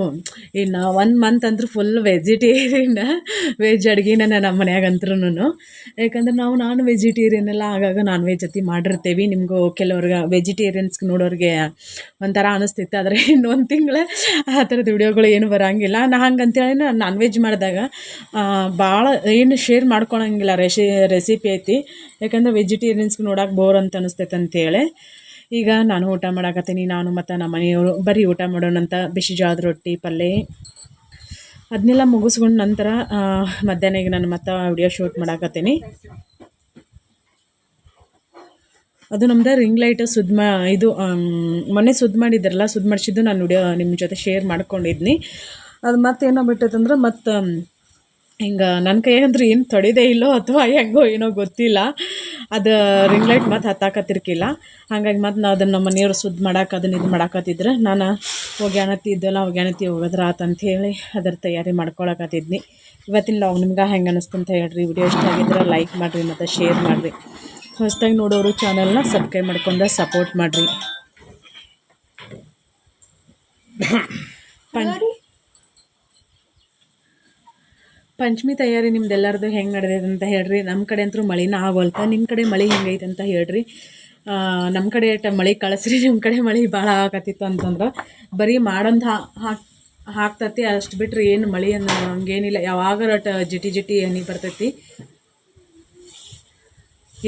ಇನ್ನು 1 ಮಂತ್ ಅಂತೂ ಫುಲ್ ವೆಜ್ ಅಡ್ಗೆನ ನಮ್ಮ ಮನ್ಯಾಗಂತ್ರೂ. ಯಾಕಂದ್ರೆ ನಾವು ನಾನ್ ವೆಜಿಟೇರಿಯನ್ ಎಲ್ಲ, ಆಗಾಗ ನಾನ್ ವೆಜ್ ಜೊತೆ ಮಾಡಿರ್ತೇವೆ. ನಿಮಗೂ ಕೆಲವ್ರಿಗೆ ವೆಜಿಟೇರಿಯನ್ಸ್ಗೆ ನೋಡೋರಿಗೆ ಒಂಥರ ಅನಿಸ್ತೈತೆ, ಆದರೆ ಇನ್ನೊಂದು ತಿಂಗಳು ಆ ಥರದ ವಿಡಿಯೋಗಳು ಏನು ಬರೋಂಗಿಲ್ಲ. ಹಂಗಂತೇಳಿ ನಾನ್ ವೆಜ್ ಮಾಡಿದಾಗ ಭಾಳ ಏನು ಶೇರ್ ಮಾಡ್ಕೊಳಂಗಿಲ್ಲ. ರೆಸಿಪಿ ಐತಿ, ಯಾಕಂದ್ರೆ ವೆಜಿಟೇರಿಯನ್ಸ್ಗೆ ನೋಡೋಕೆ ಬೋರ್ ಅಂತ ಅನಿಸ್ತೈತೆ ಅಂತೇಳಿ. ಈಗ ನಾನು ಊಟ ಮಾಡಾಕತ್ತೀನಿ. ನಾನು ಮತ್ತು ನಮ್ಮ ಮನೆಯವರು ಬರೀ ಊಟ ಮಾಡೋಣಂತ ಬಿಸಿ ಜೋಳದ ರೊಟ್ಟಿ ಪಲ್ಯ ಅದನ್ನೆಲ್ಲ ಮುಗಿಸ್ಕೊಂಡು ನಂತರ ಮಧ್ಯಾಹ್ನ ಈಗ ನಾನು ಮತ್ತೆ ವಿಡಿಯೋ ಶೂಟ್ ಮಾಡಾಕತ್ತೀನಿ. ಅದು ನಮ್ದು ರಿಂಗ್ ಲೈಟ್ ಇದು ಮೊನ್ನೆ ಮಾಡಿದ್ರಲ್ಲ, ಮಾಡಿಸಿದ್ದು ನಾನು ವಿಡಿಯೋ ನಿಮ್ಮ ಜೊತೆ ಶೇರ್ ಮಾಡ್ಕೊಂಡಿದ್ನಿ. ಅದು ಮತ್ತೇನೋ ಬಿಟ್ಟೈತಂದ್ರೆ ಮತ್ತು ಹಿಂಗೆ ನನ್ನ ಕೈಯಾಗಂದ್ರೆ ಏನು ತೊಡಿದೇ ಇಲ್ಲೋ ಅಥವಾ ಹೆಂಗೋ ಏನೋ ಗೊತ್ತಿಲ್ಲ, ಅದು ರಿಂಗ್ ಲೈಟ್ ಮತ್ತು ಹತ್ತಾಕತ್ತಿರ್ಕಿಲ್ಲ. ಹಾಗಾಗಿ ಮತ್ತು ನಾವು ಅದನ್ನು ನಮ್ಮ ಮನೆಯವರು ಅದನ್ನು ಇದು ಮಾಡಾಕತ್ತಿದ್ರೆ ನಾನು ಒಗ್ಯಾಣತಿ ಹೋಗೋದ್ರ ಆತಂಥೇಳಿ ಅದರ ತಯಾರಿ ಮಾಡ್ಕೊಳಕತ್ತಿದ್ನಿ. ಇವತ್ತಿನ ಲಾಗ್ ನಿಮ್ಗೆ ಹೆಂಗೆ ಅನ್ನಿಸ್ತು ಅಂತ ಹೇಳ್ರಿ. ವಿಡಿಯೋ ಇಷ್ಟ ಆಗಿದ್ರೆ ಲೈಕ್ ಮಾಡಿರಿ ಮತ್ತು ಶೇರ್ ಮಾಡಿರಿ. ಹೊಸದಾಗಿ ನೋಡೋರು ಚಾನಲ್ನ ಸಬ್ಸ್ಕ್ರೈಬ್ ಮಾಡ್ಕೊಂಡು ಸಪೋರ್ಟ್ ಮಾಡಿರಿ. ಪಂಚಮಿ ತಯಾರಿ ನಿಮ್ದೆಲ್ಲರದು ಹೆಂಗೆ ನಡೆದೈತೆ ಅಂತ ಹೇಳ್ರಿ. ನಮ್ಮ ಕಡೆ ಅಂತೂ ಮಳೆನ ಆಗೋಲ್ತ. ನಿಮ್ಮ ಕಡೆ ಮಳೆ ಹೆಂಗೈತೆ ಅಂತ ಹೇಳ್ರಿ. ನಮ್ಮ ಕಡೆ ಮಳೆ ಕಳಿಸ್ರಿ, ನಿಮ್ಮ ಕಡೆ ಮಳೆ ಭಾಳ ಆಗತ್ತಿತ್ತು ಅಂತಂದ್ರೆ. ಬರೀ ಮಾಡಂತ ಹಾಕ್ತತಿ, ಅಷ್ಟು ಬಿಟ್ಟರೆ ಏನು ಮಳೆ ಅನ್ನೋ ಹಂಗೇನಿಲ್ಲ. ಯಾವಾಗ ಜಿಟಿ ಹನಿ ಬರ್ತೈತಿ.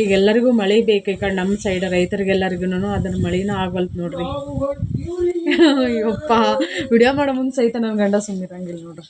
ಈಗ ಎಲ್ಲರಿಗೂ ಮಳೆ ಬೇಕು. ಈ ಕಡೆ ನಮ್ಮ ಸೈಡ್ ರೈತರಿಗೆಲ್ಲರಿಗೂ ಅದನ್ನು ಮಳೆನ ಆಗಲ್ತು ನೋಡ್ರಿ. ಅಯ್ಯಪ್ಪ, ವಿಡಿಯೋ ಮಾಡೋ ಮುಂದೆ ಸಹಿತ ನನ್ನ ಗಂಡ ಸುಮ್ಮಿರಂಗಿಲ್ಲ ನೋಡ್ರಿ.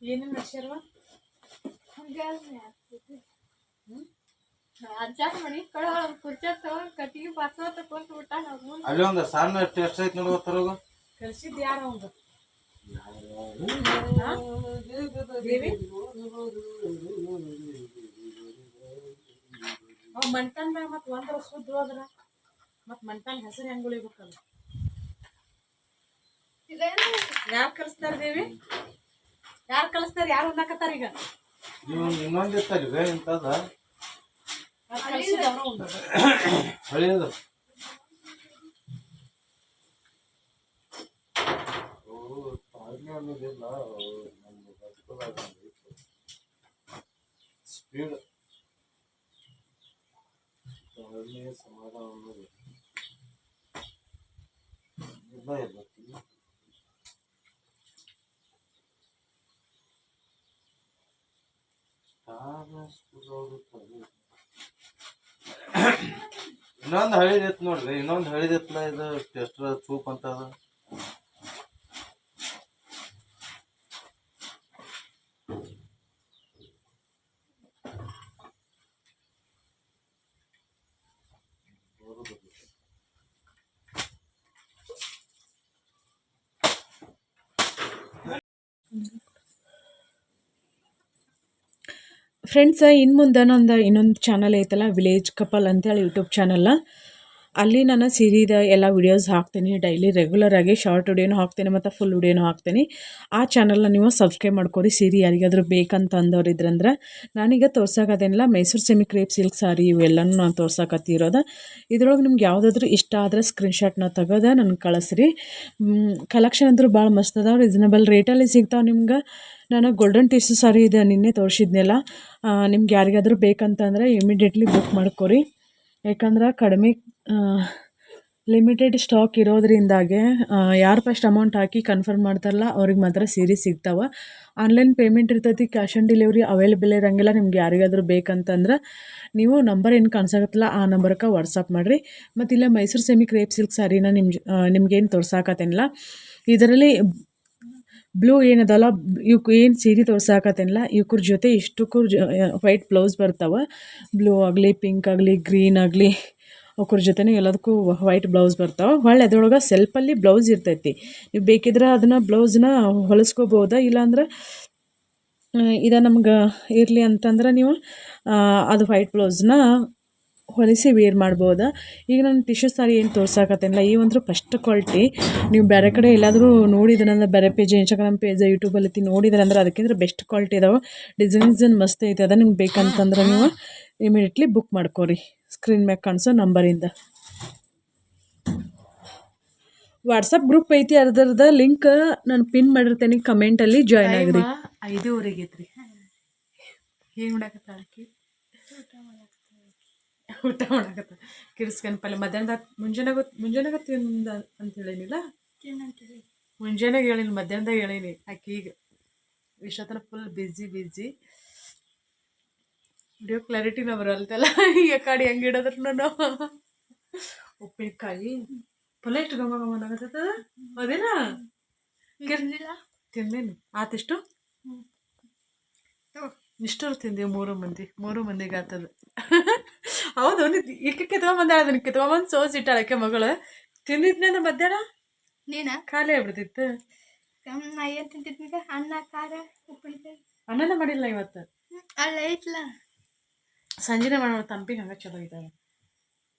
ಏನೇನು ಮಾಡ್ಸ್ಯಾರವ ಅಲ್ಲಿ ಒಂದು ಸಣ್ಣ ಟೆಸ್ಟ್ ಐತಿ ನೋಡಿ ತರೋಗ ಕಳ್ಸಿದ್ದು ಯಾರು ಅವಂಗ ಮಂಟನ್ ಮತ್ತೆ ಒಂದ್ರ ಸುದ್ದ ಹೋದ್ರ ಮತ್ ಮಂಟನ್ ಹೆಸರು ಹೆಂಗ್ ಉಳಿಬೇಕಲ್ಲ. ಯಾರು ಕಲಿಸ್ತಾರ ದೇವಿ? ಯಾರು ಕಲಿಸ್ತಾರ? ಯಾರು ಉಣ್ಣಾಕತ್ತಾರ ಈಗ? ಇನ್ನೊಂದು ಇತ್ತಲ್ವೇ ಇಂಥದ ಹಳಿಯದು ಅನ್ನೋದಿಲ್ಲ. ಸ್ಪೀಡ್ ಸಮಾಧಾನ ಅನ್ನೋದು ಎಲ್ಲ ಇರ್ತೈತಿ. ಇನ್ನೊಂದು ಹಳಿದೈತ್ ನೋಡ್ರಿ, ಇನ್ನೊಂದು ಹಳಿದೈತ್ಲ ಇದು ಟೆಸ್ಟರ್ ಚೂಪ್ ಅಂತ ಅದ. ಫ್ರೆಂಡ್ಸ್, ಇನ್ನು ಮುಂದೆ ಇನ್ನೊಂದು ಚಾನಲ್ ಐತಲ್ಲ, ವಿಲೇಜ್ ಕಪಲ್ ಅಂತೇಳಿ ಯೂಟ್ಯೂಬ್ ಚಾನಲ್. ಅಲ್ಲಿ ನಾನು ಸೀರಿದ ಎಲ್ಲ ವೀಡಿಯೋಸ್ ಹಾಕ್ತೀನಿ. ಡೈಲಿ ರೆಗ್ಯುಲರಾಗಿ ಶಾರ್ಟ್ ವಿಡಿಯೋನು ಹಾಕ್ತೀನಿ ಮತ್ತು ಫುಲ್ ವಿಡಿಯೋನು ಹಾಕ್ತೀನಿ. ಆ ಚಾನಲ್ನ ನೀವು ಸಬ್ಸ್ಕ್ರೈಬ್ ಮಾಡ್ಕೊರಿ. ಸೀರೆ ಯಾರಿಗಾದ್ರೂ ಬೇಕಂತ ಅಂದವ್ರು ಇದ್ರಂದ್ರೆ, ನಾನೀಗ ತೋರ್ಸೋಕತ್ತೇನಿಲ್ಲ, ಮೈಸೂರು ಸೆಮಿ ಕ್ರೇಪ್ ಸಿಲ್ಕ್ ಸಾರಿ ಇವೆಲ್ಲನೂ ನಾನು ತೋರ್ಸಕತ್ತಿರೋದು. ಇದ್ರೊಳಗೆ ನಿಮ್ಗೆ ಯಾವುದಾದ್ರೂ ಇಷ್ಟ ಆದರೆ ಸ್ಕ್ರೀನ್ಶಾಟ್ನ ತೆಗೆದು ನನಗೆ ಕಳಿಸ್ರಿ. ಕಲೆಕ್ಷನ್ ಅಂದರೂ ಭಾಳ ಮಸ್ತ್ ಅದಾವೆ, ರೀಸನಬಲ್ ರೇಟಲ್ಲಿ ಸಿಗ್ತಾವೆ ನಿಮ್ಗೆ. ನಾನು ಗೋಲ್ಡನ್ ಟಿಶ್ಯೂ ಸಾರಿ ಇದೆ ನಿನ್ನೆ ತೋರಿಸಿದ್ನೆಲ್ಲ. ನಿಮ್ಗೆ ಯಾರಿಗಾದ್ರೂ ಬೇಕಂತಂದರೆ ಇಮಿಡಿಯೇಟ್ಲಿ ಬುಕ್ ಮಾಡ್ಕೊರಿ. ಯಾಕಂದ್ರೆ ಕಡಿಮೆ ಲಿಮಿಟೆಡ್ ಸ್ಟಾಕ್ ಇರೋದ್ರಿಂದಾಗೆ ಯಾರು ಫಸ್ಟ್ ಅಮೌಂಟ್ ಹಾಕಿ ಕನ್ಫರ್ಮ್ ಮಾಡ್ತಾರಲ್ಲ ಅವ್ರಿಗೆ ಮಾತ್ರ ಸೀರೆ ಸಿಗ್ತಾವೆ. ಆನ್ಲೈನ್ ಪೇಮೆಂಟ್ ಇರ್ತೈತಿ, ಕ್ಯಾಶ್ ಆನ್ ಡೆಲಿವರಿ ಅವೈಲೇಬಲ್ ಇರೋಂಗಿಲ್ಲ. ನಿಮ್ಗೆ ಯಾರಿಗಾದ್ರೂ ಬೇಕಂತಂದ್ರೆ ನೀವು ನಂಬರ್ ಏನು ಕಾಣಿಸಾಕತ್ತಲ್ಲ ಆ ನಂಬರ್ಗೆ ವಾಟ್ಸಪ್ ಮಾಡಿರಿ. ಮತ್ತು ಇಲ್ಲ ಮೈಸೂರು ಸೆಮಿ ಕ್ರೇಪ್ ಸಿಲ್ಕ್ ಸಾರಿನ ನಿಮ್ಗೇನು ತೋರ್ಸಾಕತ್ತೇನಿಲ್ಲ, ಇದರಲ್ಲಿ ಬ್ಲೂ ಏನದಲ್ಲ, ಇವಕ್ಕೆ ಏನು ಸೀರೆ ತೋರ್ಸಾಕತ್ತೇನಿಲ್ಲ, ಇವ್ರ ಜೊತೆ ಇಷ್ಟಕ್ಕೂ ವೈಟ್ ಬ್ಲೌಸ್ ಬರ್ತಾವೆ. ಬ್ಲೂ ಆಗಲಿ, ಪಿಂಕ್ ಆಗಲಿ, ಗ್ರೀನ್ ಆಗಲಿ, ಅವ್ರ ಜೊತೆನೇ ಎಲ್ಲದಕ್ಕೂ ವೈಟ್ ಬ್ಲೌಸ್ ಬರ್ತಾವೆ. ಹೊಳ್ಳೆ ಅದ್ರೊಳಗೆ ಸೆಲ್ಫಲ್ಲಿ ಬ್ಲೌಸ್ ಇರ್ತೈತಿ. ನೀವು ಬೇಕಿದ್ರೆ ಅದನ್ನು ಬ್ಲೌಸ್ನ ಹೊಲಿಸ್ಕೋಬೋದ. ಇಲ್ಲಾಂದ್ರೆ ಇದು ನಮ್ಗೆ ಇರಲಿ ಅಂತಂದ್ರೆ ನೀವು ಅದು ವೈಟ್ ಬ್ಲೌಸ್ನ ಹೊಲಿಸಿ ವೇರ್ ಮಾಡ್ಬೋದು. ಈಗ ನಾನು ಟಿಶ್ಯೂ ಸಾರಿ ಏನು ತೋರ್ಸಾಕತ್ತೇನಿಲ್ಲ, ಈ ಒಂದು ಫಸ್ಟ್ ಕ್ವಾಲಿಟಿ. ನೀವು ಬೇರೆ ಕಡೆ ಎಲ್ಲಾದರೂ ನೋಡಿದ್ರಂದ್ರೆ, ಬೇರೆ ಪೇಜ್, ಇನ್ಸ್ಟಾಗ್ರಾಮ್ ಪೇಜ್, ಯೂಟ್ಯೂಬಲ್ಲಿ ನೋಡಿದ್ರಂದ್ರೆ ಅದಕ್ಕಿಂತ ಬೆಸ್ಟ್ ಕ್ವಾಲಿಟಿ ಇದಾವೆ. ಡಿಸೈನ್ ಮಸ್ತ್ ಐತೆ. ಅದ ನಿಮ್ಗೆ ಬೇಕಂತಂದ್ರೆ ನೀವು ಇಮಿಡಿಯೇಟ್ಲಿ ಬುಕ್ ಮಾಡ್ಕೊರಿ ಸ್ಕ್ರೀನ್ ಮ್ಯಾಗೆ ಕಾಣಿಸೋ ನಂಬರಿಂದ. ವಾಟ್ಸಪ್ ಗ್ರೂಪ್ ಐತಿ, ಅದ್ರದ್ದು ಲಿಂಕ್ ನಾನು ಪಿನ್ ಮಾಡಿರ್ತೇನೆ, ಕಮೆಂಟಲ್ಲಿ ಜಾಯ್ನ್ ಆಗಿರಿ. 5:30 ಐತ್ರಿ. ಏನು ಮಾಡಕತ್ತಾಳಕಿ? ಊಟ ಮಾಡಕತ್ತ. ಕಿರ್ಸ್ಕನ್ ಪಲ್ಯ ಮಧ್ಯಾಹ್ನದ ಮುಂಜಾನೆ ತಿಂದ ಅಂತ ಹೇಳೀನಿಲ್ಲ, ಮುಂಜಾನೆಗೆ ಹೇಳೀನಿ, ಮಧ್ಯಾಹ್ನದಾಗ ಹೇಳೀನಿ. ಆಕಿಗೆ ಇಷ್ಟೊತ್ತನ ಫುಲ್ ಬಿಝಿ ವಿಡಿಯೋ ಕ್ಲಾರಿಟಿನ ಬರಲ್ತಲ್ಲ. ಈ ಕಡೆ ಹೆಂಗೆ ಇಡೋದ್ರ ನಾನು ಉಪ್ಪಿನಕಾಯಿ ಪಲ್ಯ ಎಷ್ಟು ಗಮ ಆಗತ್ತ. ಅದೇನಾ ತಿಂದೇನು ಆತಿಷ್ಟು ಇಷ್ಟರು ತಿಂದೀವಿ. 3 ಮಂದಿಗೆ ಆತದ. ಹೌದು, ಈಕೆ ಕಿತ್ಕೊಂಬಂದಾಳ, ಅದನ್ನ ಕಿತ್ಕೊಂಬಂದು ಸೋಸಿಟ್ಟಾಳಕ್ಕೆ ಮಗಳು. ತಿಂದಿದ್ನ ಮಧ್ಯಾಹ್ನ ನೀನ ಖಾಲಿ ಆಗ್ಬಿಡ್ತಿತ್ತು. ಏನು ತಿಂತಿದ್ನೀಗ? ಅನ್ನ, ಖಾರ, ಉಪ್ಪಿನಕಾಯಿ. ಅನ್ನನ ಮಾಡಿಲ್ಲ ಇವತ್ತು, ಅಲ್ಲ ಐತ್ಲ, ಸಂಜೆನೇ ಮಾಡೋಣ. ತಂಪಿಗೆ ಹಂಗೆ ಚಲೋ ಇದ್ದಾವೆ.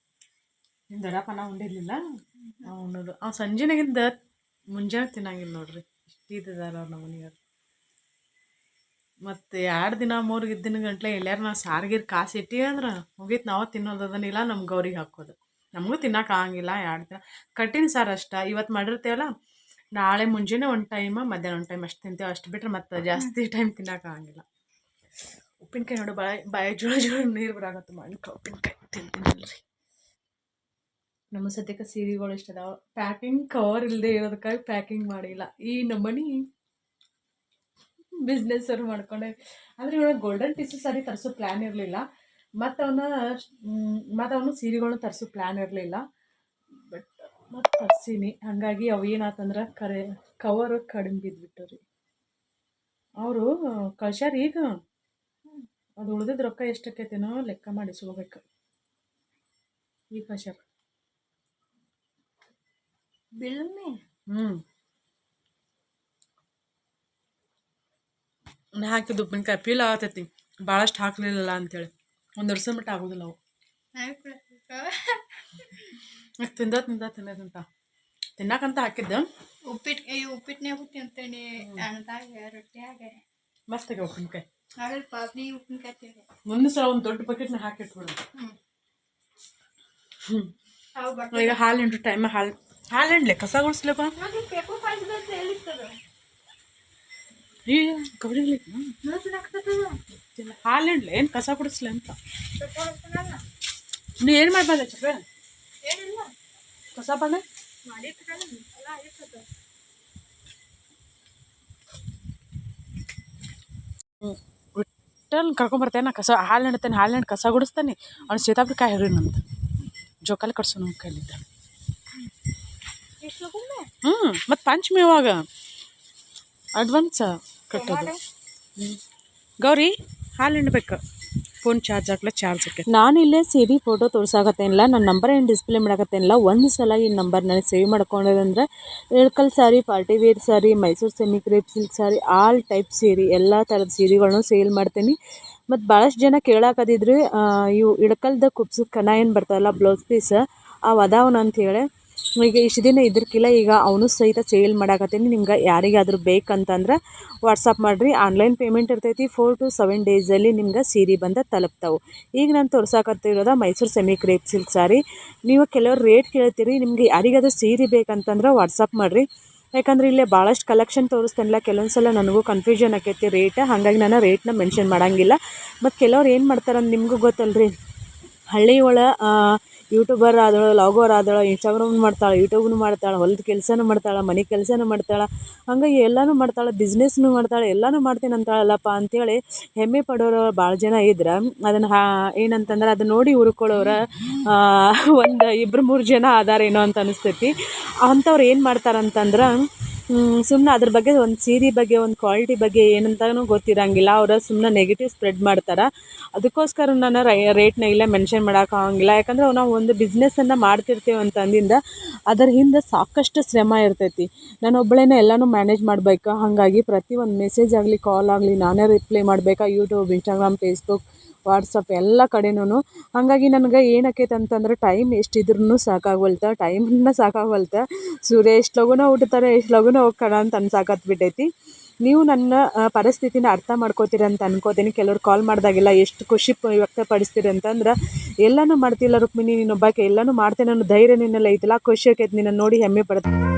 ನಿಮ್ಮ ದೊಡ್ಡಪ್ಪ ನಾವು ಉಂಡಿರ್ಲಿಲ್ಲ, ಉಣ್ಣೋದು. ಸಂಜೆನಾಗಿಂದ ಮುಂಜಾನೆ ತಿನ್ನಂಗಿಲ್ಲ ನೋಡ್ರಿ, ಇಷ್ಟಿದ್ದಾರ ಅವ್ರು ನಮ್ಮ ಮನೆಯವ್ರು. ಮತ್ತು 2 ದಿನ 3 ದಿನ ಗಂಟ್ಲೆ ಎಲ್ಲಾರು ನಾವು ಸಾರ್ಗಿರ್ ಕಾಸು ಇಟ್ಟಿವಿ ಅಂದ್ರೆ ಮುಗೀತು, ನಾವು ತಿನ್ನೋದದನ್ನಿಲ್ಲ, ನಮ್ಗೆ ಅವ್ರಿಗೆ ಹಾಕೋದು. ನಮಗೂ ತಿನ್ನೋಕೆ ಆಗಂಗಿಲ್ಲ. 2 ದಿನ ಕಟ್ಟಿನ ಸಾರು ಅಷ್ಟ. ಇವತ್ತು ಮಾಡಿರ್ತೇವಲ್ಲ, ನಾಳೆ ಮುಂಜಾನೆ ಒಂದು ಟೈಮ್, ಮಧ್ಯಾಹ್ನ ಒಂದು ಟೈಮ್ ಅಷ್ಟು ತಿಂತೇವೆ. ಅಷ್ಟು ಬಿಟ್ಟರೆ ಮತ್ತು ಜಾಸ್ತಿ ಟೈಮ್ ತಿನ್ನೋಕೆ ಆಗಂಗಿಲ್ಲ. ಉಪ್ಪಿನಕಾಯಿ ನೋಡು, ಬಾಯಿ ಜೋಳ ನೀರು ಬರಾಗತ್ತೆ. ಮಾವಿನಕಾಯಿ ಉಪ್ಪಿನಕಾಯಿ ತಿಂತೀನಲ್ರಿ. ನಮ್ಮ ಸದ್ಯಕ್ಕೆ ಸೀರೆಗಳು ಇಷ್ಟ ಅದಾವೆ. ಪ್ಯಾಕಿಂಗ್ ಕವರ್ ಇಲ್ಲದೆ ಇರೋದಕ್ಕಾಗಿ ಪ್ಯಾಕಿಂಗ್ ಮಾಡಿಲ್ಲ. ಈ ನಮ್ಮನೆ ಬಿಸ್ನೆಸ್ ಅವ್ರು ಮಾಡ್ಕೊಂಡೆ. ಅಂದರೆ ಇವಾಗ ಗೋಲ್ಡನ್ ಟಿಶ್ಯೂ ಸಾರಿ ತರಿಸೋ ಪ್ಲ್ಯಾನ್ ಇರಲಿಲ್ಲ, ಮತ್ತು ಅವನು ಸೀರೆಗಳನ್ನ ತರಿಸೋ ಪ್ಲ್ಯಾನ್ ಇರಲಿಲ್ಲ. ಬಟ್ ಮತ್ತು ತರ್ಸೀನಿ. ಹಾಗಾಗಿ ಅವು ಏನಾತಂದ್ರೆ ಕವರು ಕಡಿಮೆ ಬಿದ್ದುಬಿಟ್ಟು ರೀ. ಅವರು ಕಳ್ಸ್ಯಾರ. ಈಗ ಅದು ಉಳಿದಿದ್ದು ರೊಕ್ಕ ಎಷ್ಟಕ್ಕೈತೇನೋ ಲೆಕ್ಕ ಮಾಡಿಸ್ಕೋಬೇಕು. ಈಗ ಕಳ್ಸ್ಯಾರ ಬಿಲ್ಮೆ. ನಾ ಹಾಕಿದ್ದು ಉಪ್ಪಿನಕಾಯಿ ಪೀಲ್ ಆಗತೈತಿ, ಭಾಳಷ್ಟು ಹಾಕ್ಲಿಲ್ಲಲ್ಲ ಅಂತೇಳಿ. 1 ವರ್ಷ ಮಟ್ಟ ಆಗೋದಿಲ್ಲ ಅವು. ತಿನ್ನಕಂತ ಹಾಕಿದ್ದೆ. ಉಪ್ಪಿಟ್ಟನ್ಯಾಗೂ ತಿಂತೇನೆ, ರೊಟ್ಟಿಯಾಗ ಮಸ್ತ್ ಆಗ ಉಪ್ಪಿನಕಾಯಿ. ಮುಂದೆ ಸಲ ಒಂದು ದೊಡ್ಡ ಬಕೆಟ್ನ ಹಾಕಿಟ್ಬಿಡು. ಈಗ ಹಾಲು ಹಿಂಡು ಟೈಮ್ ಹಾಲು ಹಿಂಡ್ಲೆ ಕಸ ಗುಡಿಸ್ಲಪ್ಪ. ಏ ಗೌರಿ ಹಾಲು ಹಿಂಡ್ಲಿ ಏನು ಕಸ ಕುಡಿಸ್ಲಿ ಅಂತ ನೀ ಏನು ಮಾಡ್ಬಾರ್ದ ಚಪ್ರ ಕಸ ಬಂದೆ ಬಿಟ್ಟಲ್ಲಿ ಕರ್ಕೊಂಬರ್ತೇನೆ ಕಸ ಹಾಲು ಹಿಂಡ್ತೇನೆ ಹಾಲು ಹಿಂಡಿ ಕಸ ಗುಡಿಸ್ತಾನೆ ಅವ್ನು ಸೀತಾಪುರ ಕಾಯಿ ಹರಿ ನಂತ ಜೋಕಾಲಿ ಕಟ್ಸೋ ನಮ್ಮ ಕೈಲಿದ್ದ ಮತ್ತು ಪಂಚಮಿ ಯಾವಾಗ ಅಡ್ವಾನ್ಸ್ ಕಟ್ಟೋದು ಗೌರಿ ಹಾಲು ಹಿಂಡ್ಬೇಕು ಫೋನ್ ಚಾರ್ಜ್ ಹಾಕ್ಲ ಚಾರ್ಜ್ ಹಾಕಿ ನಾನು ಇಲ್ಲೇ ಸೀರೆ ಫೋಟೋ ತೋರ್ಸಾಕತ್ತೇನಿಲ್ಲ ನನ್ನ ನಂಬರ್ ಏನು ಡಿಸ್ಪ್ಲೇ ಮಾಡಕತ್ತೇನಿಲ್ಲ ಒಂದು ಸಲ ಈ ನಂಬರ್ ನನಗೆ ಸೇವ್ ಮಾಡ್ಕೊಂಡಿರಂದ್ರೆ ಇಳ್ಕಲ್ ಸಾರಿ ಪಾರ್ಟಿ ವೇರ್ ಸಾರಿ ಮೈಸೂರು ಸೆಮಿ ಕ್ರೇಪ್ ಸಿಲ್ಕ್ ಸಾರಿ ಆಲ್ ಟೈಪ್ ಸೀರೆ ಎಲ್ಲ ಥರದ ಸೀರೆಗಳನ್ನು ಸೇಲ್ ಮಾಡ್ತೀನಿ ಮತ್ತು ಭಾಳಷ್ಟು ಜನ ಕೇಳಾಕದಿದ್ರು ಇವು ಇಳ್ಕಲ್ದ ಕುಪ್ಸದ ಕನ ಏನು ಬರ್ತಾವಲ್ಲ ಬ್ಲೌಸ್ ಪೀಸ್ ಅವು ಅದಾವನ ಅಂಥೇಳಿ ಈಗ ಇಷ್ಟು ದಿನ ಇದ್ರಕ್ಕಿಲ್ಲ ಈಗ ಅವನು ಸಹಿತ ಸೇಲ್ ಮಾಡಾಕತ್ತೀನಿ ನಿಮ್ಗೆ ಯಾರಿಗಾದ್ರೂ ಬೇಕಂತಂದ್ರೆ ವಾಟ್ಸಪ್ ಮಾಡಿರಿ ಆನ್ಲೈನ್ ಪೇಮೆಂಟ್ ಇರ್ತೈತಿ 4 to 7 ಡೇಸಲ್ಲಿ ನಿಮ್ಗೆ ಸೀರೆ ಬಂದು ತಲುಪ್ತಾವೆ ಈಗ ನಾನು ತೋರ್ಸಾಕತ್ತಿರೋದು ಮೈಸೂರು ಸೆಮಿ ಕ್ರೇಪ್ ಸಿಲ್ಕ್ ಸಾರಿ ನೀವು ಕೆಲವ್ರು ರೇಟ್ ಕೇಳ್ತೀರಿ ನಿಮಗೆ ಯಾರಿಗಾದ್ರೂ ಸೀರೆ ಬೇಕಂತಂದ್ರೆ ವಾಟ್ಸಪ್ ಮಾಡಿರಿ ಯಾಕಂದ್ರೆ ಇಲ್ಲೇ ಭಾಳಷ್ಟು ಕಲೆಕ್ಷನ್ ತೋರಿಸ್ತಾನಿಲ್ಲ ಕೆಲವೊಂದು ಸಲ ನನಗೂ ಕನ್ಫ್ಯೂಷನ್ ಆಕೈತಿ ರೇಟ್ ಹಾಗಾಗಿ ನಾನು ರೇಟ್ನ ಮೆನ್ಷನ್ ಮಾಡೋಂಗಿಲ್ಲ ಮತ್ತು ಕೆಲವ್ರು ಏನು ಮಾಡ್ತಾರಂತ ನಿಮಗೂ ಗೊತ್ತಲ್ರಿ ಹಳ್ಳಿ ಒಳ ಯೂಟ್ಯೂಬರ್ ಆದಳು ಲಾಗರ್ ಆದಳು ಇನ್ಸ್ಟಾಗ್ರಾಮ್ ಮಾಡ್ತಾಳೆ ಯೂಟ್ಯೂಬ್ನು ಮಾಡ್ತಾಳೆ ಹೊಲದ ಕೆಲಸನೂ ಮಾಡ್ತಾಳೆ ಮನೆ ಕೆಲಸನೂ ಮಾಡ್ತಾಳೆ ಹಂಗಾಗಿ ಎಲ್ಲನೂ ಮಾಡ್ತಾಳೆ ಬಿಸ್ನೆಸ್ನು ಮಾಡ್ತಾಳೆ ಎಲ್ಲನೂ ಮಾಡ್ತೀನಿ ಅಂತಾಳಲ್ಲಪ್ಪ ಅಂಥೇಳಿ ಹೆಮ್ಮೆ ಪಡೋರು ಭಾಳ ಜನ ಇದ್ರೆ ಅದನ್ನು ಏನಂತಂದ್ರೆ ಅದನ್ನ ನೋಡಿ ಹುರ್ಕೊಳ್ಳೋರು ಒಂದು 2-3 ಜನ ಅದಾರೇನೋ ಅಂತ ಅನಿಸ್ತೈತಿ ಅಂಥವ್ರು ಏನು ಮಾಡ್ತಾರಂತಂದ್ರೆ ಸುಮ್ಮನೆ ಅದ್ರ ಬಗ್ಗೆ ಒಂದು ಸೀರೆ ಬಗ್ಗೆ ಒಂದು ಕ್ವಾಲಿಟಿ ಬಗ್ಗೆ ಏನಂತನೂ ಗೊತ್ತಿರೋಂಗಿಲ್ಲ ಅವ್ರು ಸುಮ್ಮನೆ ನೆಗೆಟಿವ್ ಸ್ಪ್ರೆಡ್ ಮಾಡ್ತಾರೆ ಅದಕ್ಕೋಸ್ಕರ ನಾನು ರೇಟ್ನ ಇಲ್ಲೇ ಮೆನ್ಷನ್ ಮಾಡೋಕ್ಕಾಗಂಗಿಲ್ಲ ಯಾಕಂದ್ರೆ ನಾವು ಒಂದು ಬಿಸ್ನೆಸ್ಸನ್ನು ಮಾಡ್ತಿರ್ತೀವಿ ಅಂತಂದಿಂದ ಅದರ ಹಿಂದೆ ಸಾಕಷ್ಟು ಶ್ರಮ ಇರ್ತೈತಿ ನಾನು ಒಬ್ಬಳೇನೆ ಎಲ್ಲನೂ ಮ್ಯಾನೇಜ್ ಮಾಡಬೇಕು ಹಾಗಾಗಿ ಪ್ರತಿಯೊಂದು ಮೆಸೇಜ್ ಆಗಲಿ ಕಾಲ್ ಆಗಲಿ ನಾನೇ ರಿಪ್ಲೈ ಮಾಡಬೇಕಾ ಯೂಟ್ಯೂಬ್ ಇನ್ಸ್ಟಾಗ್ರಾಮ್ ಫೇಸ್ಬುಕ್ ವಾಟ್ಸಪ್ ಎಲ್ಲ ಕಡೆನೂ ಹಾಗಾಗಿ ನನಗೆ ಏನಾಕೈತೆ ಅಂತಂದ್ರೆ ಟೈಮ್ ಎಷ್ಟಿದ್ರೂ ಸಾಕಾಗವಲ್ತು ಟೈಮನ್ನ ಸಾಕಾಗವಲ್ತು ಸೂರ್ಯ ಎಷ್ಟು ಲಗುನ ಹುಟ್ಟುತ್ತಾರೆ ಎಷ್ಟು ಲಗುನ ಹೋಗ್ತಾರ ಅಂತ ಅನ್ಸಾಕತ್ಬಿಟ್ಟೈತಿ ನೀವು ನನ್ನ ಪರಿಸ್ಥಿತಿನ ಅರ್ಥ ಮಾಡ್ಕೋತೀರಿ ಅಂತ ಅನ್ಕೋತೀನಿ ಕೆಲವ್ರು ಕಾಲ್ ಮಾಡಿದಾಗೆಲ್ಲ ಎಷ್ಟು ಖುಷಿ ವ್ಯಕ್ತಪಡಿಸ್ತೀರಿ ಅಂತಂದ್ರೆ ಎಲ್ಲನೂ ಮಾಡ್ತಿಲ್ಲ ರುಕ್ಮಿಣಿ ನೀನು ಒಬ್ಬಾಕೆ ಎಲ್ಲನೂ ಮಾಡ್ತೇನೆ ಅನ್ನೋ ಧೈರ್ಯ ನಿನ್ನೆಲ್ಲ ಐತಿಲ್ಲ ಖುಷಿ ಆಕೈತೆ ನಿನ್ನ ನೋಡಿ ಹೆಮ್ಮೆ ಪಡ್ತೀನಿ